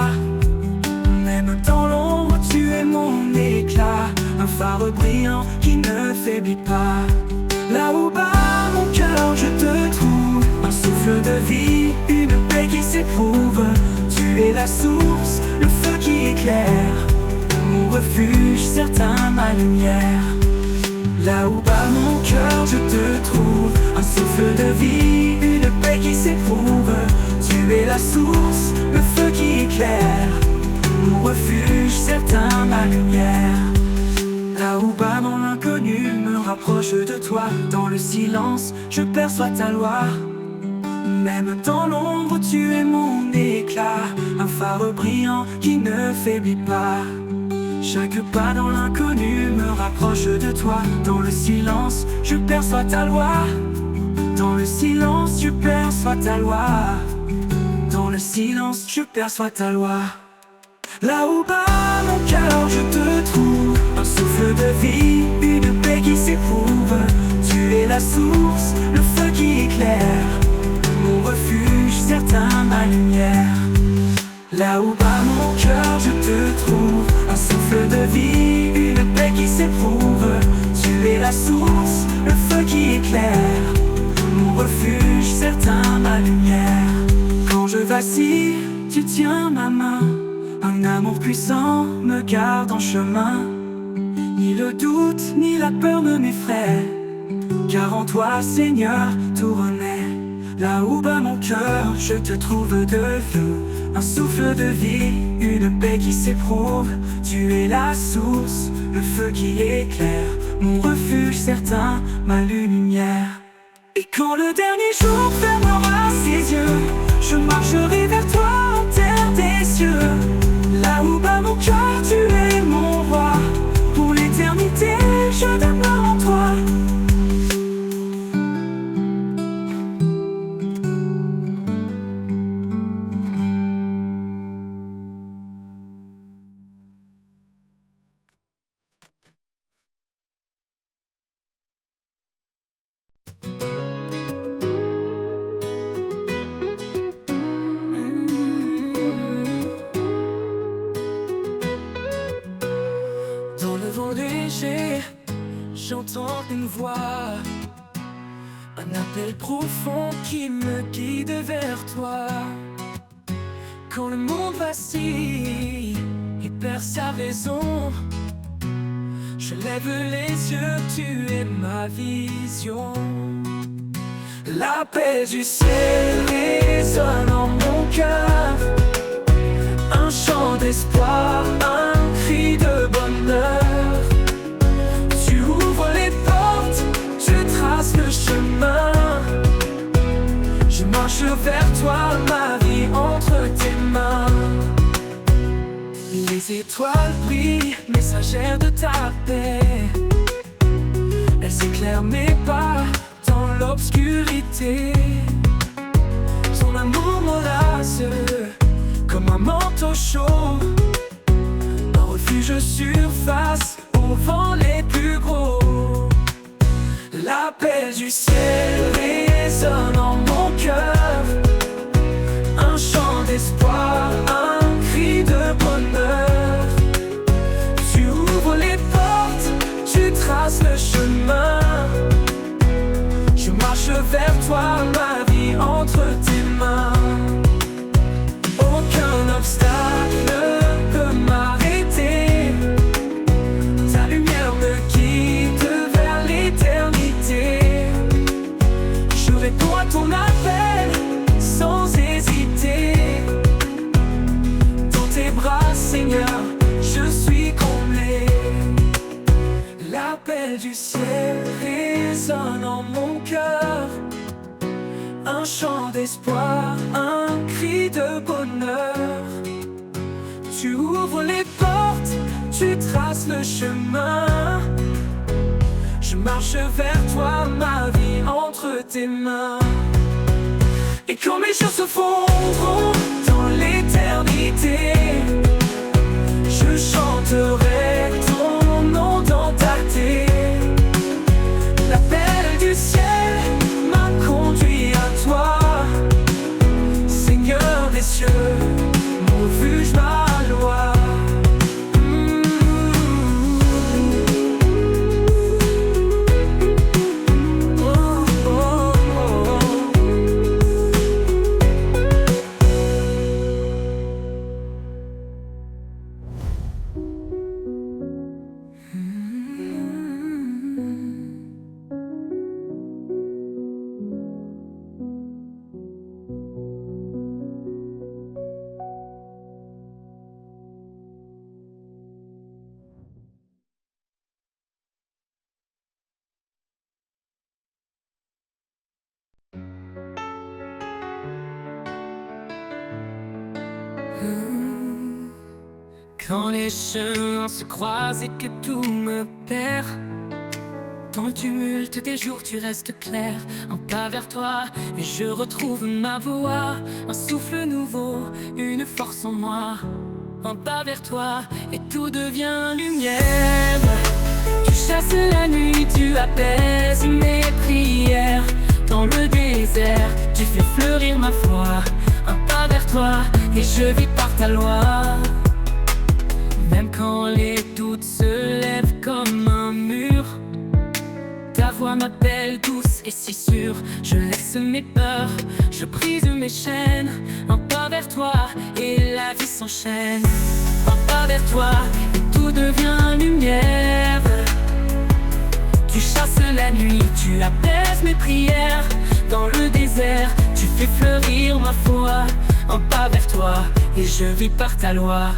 Même dans l'ombre, tu es mon éclat. Un phare brillant qui ne faiblit pas. Là où bat mon cœur, je te trouve. Un souffle de vie, une paix qui s'éprouve. Tu es la source, le feu qui éclaire. Mon refuge, certain, ma lumière. Là où bat mon cœur, je te trouve. Un souffle de vie, une paix qui s'éprouve. Tu es la source, le feu qui éclaire. Mon refuge, certain, ma lumière. Là où bat mon inconnu me rapproche de toi. Dans le silence, je perçois ta loi. Même dans l'ombre, tu es mon éclat. Un phare brillant qui ne faiblit pas. Chaque pas dans l'inconnu me rapproche de toi. Dans le silence, je perçois ta loi. Dans le silence, je perçois ta loi. Dans le silence, je perçois ta loi. Là où bat mon cœur, je te trouve. Un souffle de vie, une paix qui s'éprouve. Tu es la source, le feu qui éclaire. Mon refuge, certain, ma lumière. Là où bat mon cœur, je te trouve. Un souffle de vie, une paix qui s'éprouve. Tu es la source, le feu qui éclaire. Mon refuge, certain, ma lumière. Quand je vacille, tu tiens ma main. Un amour puissant me garde en chemin. Ni le doute, ni la peur ne m'effraient. Car en toi, Seigneur, tout renaît. Là où bat mon cœur, je te trouve de feu. Un souffle de vie, une paix qui s'éprouve. Tu es la source, le feu qui éclaire. Mon refuge certain, ma lumière. Et quand le dernier jour fermera ses yeux, je marcherai vers toi en terre des cieux. Là où bat mon cœur, tu es mon roi. Pour l'éternité, je demeure en toi. J'entends une voix, un appel profond qui me guide vers toi. Quand le monde vacille et perd sa raison, je lève les yeux, tu es ma vision. La paix du ciel résonne en mon cœur, un chant d'espoir, un cri de bonheur. Tu ouvres les portes, tu traces le chemin. Je marche vers toi, ma vie entre tes mains. Les étoiles brillent, messagères de ta paix. Elles éclairent mes pas dans l'obscurité. Ton amour m'enlace comme un manteau chaud, un refuge surface au vent les plus gros. L'appel du ciel résonne en mon cœur, un chant d'espoir, un cri de bonheur. Tu ouvres les portes, tu traces le chemin. Je marche vers toi, ma vie entre tes mains. Aucun obstacle ne peut m'arrêter. Ta lumière me guide vers l'éternité. Je réponds à ton appel sans hésiter. Dans tes bras, Seigneur, je suis comblé. L'appel du ciel résonne en mon cœur, un chant d'espoir, un cri de bonheur. Tu ouvres les portes, tu traces le chemin. Je marche vers toi, ma vie entre tes mains. Et quand mes jours se fondront dans l'éternité, je chanterai ton nom dans ta terre. L'appel du ciel m'a conduit à toi, Seigneur des cieux, mon refuge, ma loi. Quand les chemins se croisent et que tout me perd, dans le tumulte des jours tu restes clair. Un pas vers toi et je retrouve ma voix, un souffle nouveau, une force en moi. Un pas vers toi et tout devient lumière. Tu chasses la nuit, tu apaises mes prières. Dans le désert, tu fais fleurir ma foi. Un pas vers toi et je vis par ta loi. Même quand les doutes se lèvent comme un mur, ta voix m'appelle douce et si sûre. Je laisse mes peurs, je brise mes chaînes. Un pas vers toi et la vie s'enchaîne. Un pas vers toi et tout devient lumière. Tu chasses la nuit, tu apaises mes prières. Dans le désert, tu fais fleurir ma foi. Un pas vers toi et je vis par ta loi.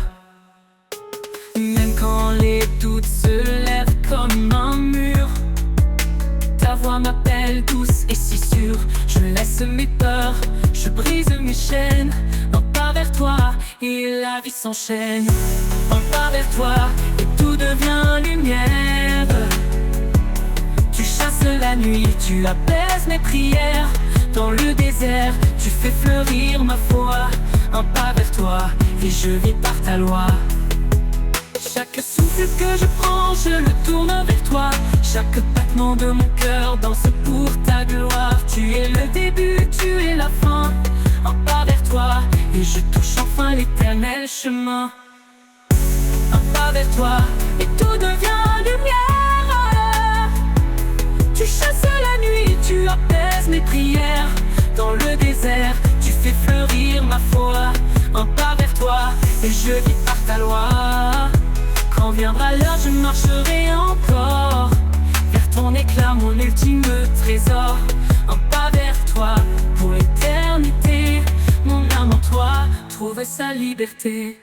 Même quand les doutes se lèvent comme un mur, ta voix m'appelle douce et si sûre. Je laisse mes peurs, je brise mes chaînes. Un pas vers toi et la vie s'enchaîne. Un pas vers toi et tout devient lumière. Tu chasses la nuit, tu apaises mes prières. Dans le désert, tu fais fleurir ma foi. Un pas vers toi et je vis par ta loi. Chaque souffle que je prends, je le tourne vers toi. Chaque battement de mon cœur danse pour ta gloire. Tu es le début, tu es la fin. Un pas vers toi et je touche enfin l'éternel chemin. Un pas vers toi et tout devient lumière. Tu chasses la nuit, tu apaises mes prières. Dans le désert, tu fais fleurir ma foi. Un pas vers toi et je vis par ta loi. Quand viendra l'heure, je marcherai encore vers ton éclat, mon ultime trésor. Un pas vers toi pour l'éternité. Mon âme en toi trouve sa liberté.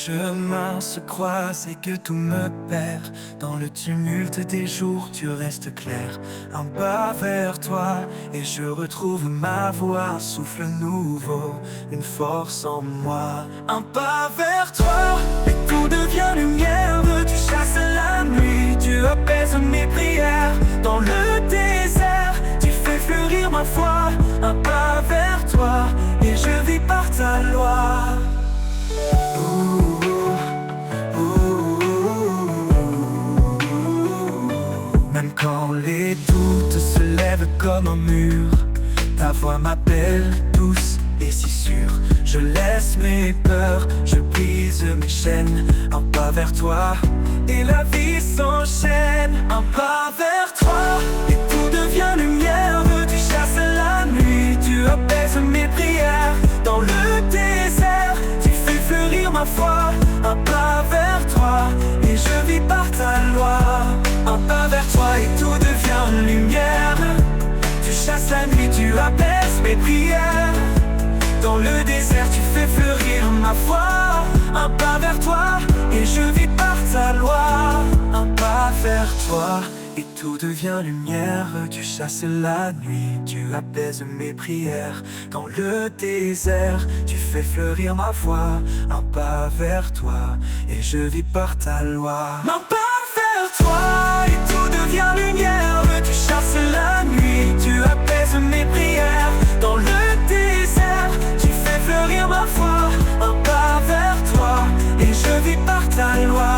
chemins se croisent et que tout me perd. Dans le tumulte des jours, tu restes clair. Un pas vers toi et je retrouve ma voix. Un souffle nouveau, une force en moi. Un pas vers toi et tout devient lumière. Tu chasses la nuit, tu apaises mes prières. Dans le désert, tu fais fleurir ma foi. Un pas vers toi et je vis par ta loi. Même quand les doutes se lèvent comme un mur, ta voix m'appelle douce et si sûre. Je laisse mes peurs, je brise mes chaînes. Un pas vers toi et la vie s'enchaîne. Un pas vers toi et tout devient lumière. Tu chasses la nuit, tu apaises mes prières. Dans le désert, tu fais fleurir ma foi. Un pas vers toi et je vis par ta loi. Un pas vers toi et tout devient lumière. Tu chasses la nuit, tu apaises mes prières. Dans le désert, tu fais fleurir ma foi. Un pas vers toi et je vis par ta loi. Un pas vers toi et tout devient lumière. Tu chasses la nuit, tu apaises mes prières. Dans le désert, tu fais fleurir ma foi. Un pas vers toi et je vis par ta loi. Un pas vers toi et tout devient lumière. Tu chasses la nuit, tu apaises mes prières. Dans le désert, tu fais fleurir ma foi. Un pas vers toi et je vis par ta loi.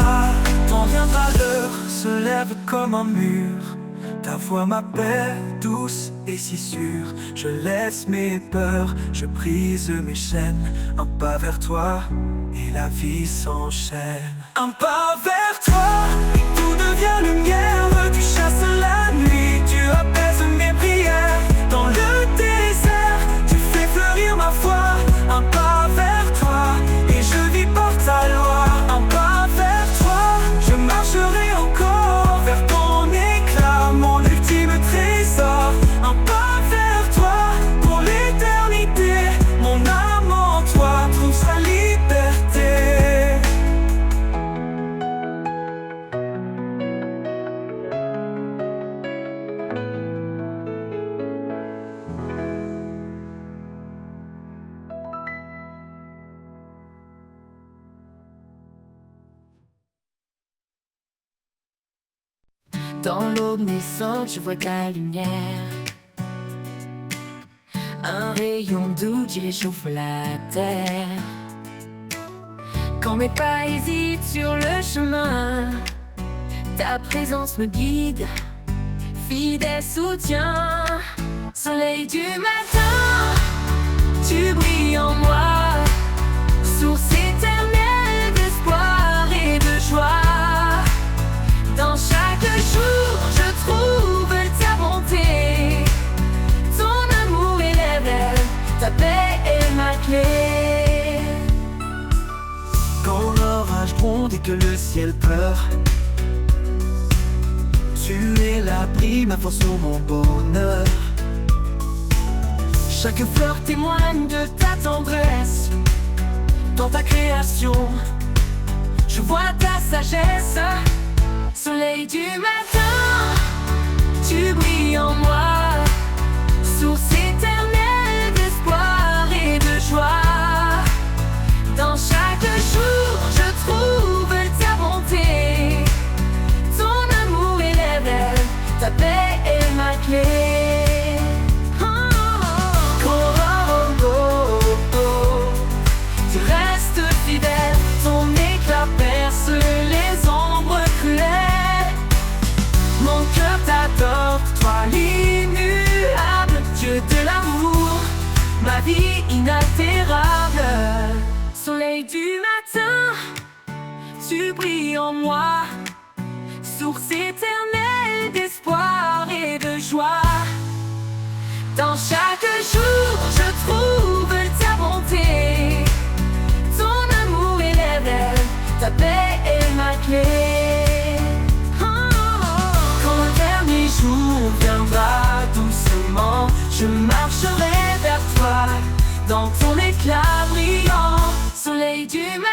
Quand viendra l'heure, se lève comme un mur. Ta voix m'appelle douce et si sûre. Je laisse mes peurs, je brise mes chaînes. Un pas vers toi et la vie s'enchaîne. Un pas vers toi et tout devient lumière. Tu chasses la nuit, tu apaises mes prières. Dans le désert, tu fais fleurir ma foi. Un pas vers toi et je vis par ta loi. Un pas vers toi, je marcherai encore vers ton éclat, mon ultime trésor. Un pas vers toi pour l'éternité. Mon âme en toi trouve sa liberté. Dans l'aube naissante, je vois ta lumière. Un rayon doux qui réchauffe la terre. Quand mes pas hésitent sur le chemin, ta présence me guide, fidèle soutien. Soleil du matin, tu brilles en moi, source éternelle d'espoir et de joie. Dans chaque jour, je trouve ta bonté. Ton amour est l'éveil, ta paix est ma clé. Quand l'orage gronde et que le ciel pleure, tu es l'abri, ma force sur mon bonheur. Chaque fleur témoigne de ta tendresse. Dans ta création, je vois ta sagesse. Soleil du matin, tu brilles en moi, source éternelle d'espoir et de joie. Dans chaque jour, je trouve ta bonté. Ton amour est l'éveil, ta paix est ma clé. Tu restes fidèle, ton éclat perce les ombres cruelles. Mon cœur t'adore, toi l'immuable, Dieu de l'amour, ma vie inaltérable. Soleil du matin, tu brilles en moi, source éternelle d'espoir et de joie. Dans chaque jour, je trouve ta bonté. Ton amour est l'éveil, ta paix est ma clé. Quand le dernier jour viendra doucement, je marcherai vers toi dans ton éclat brillant. Soleil du matin,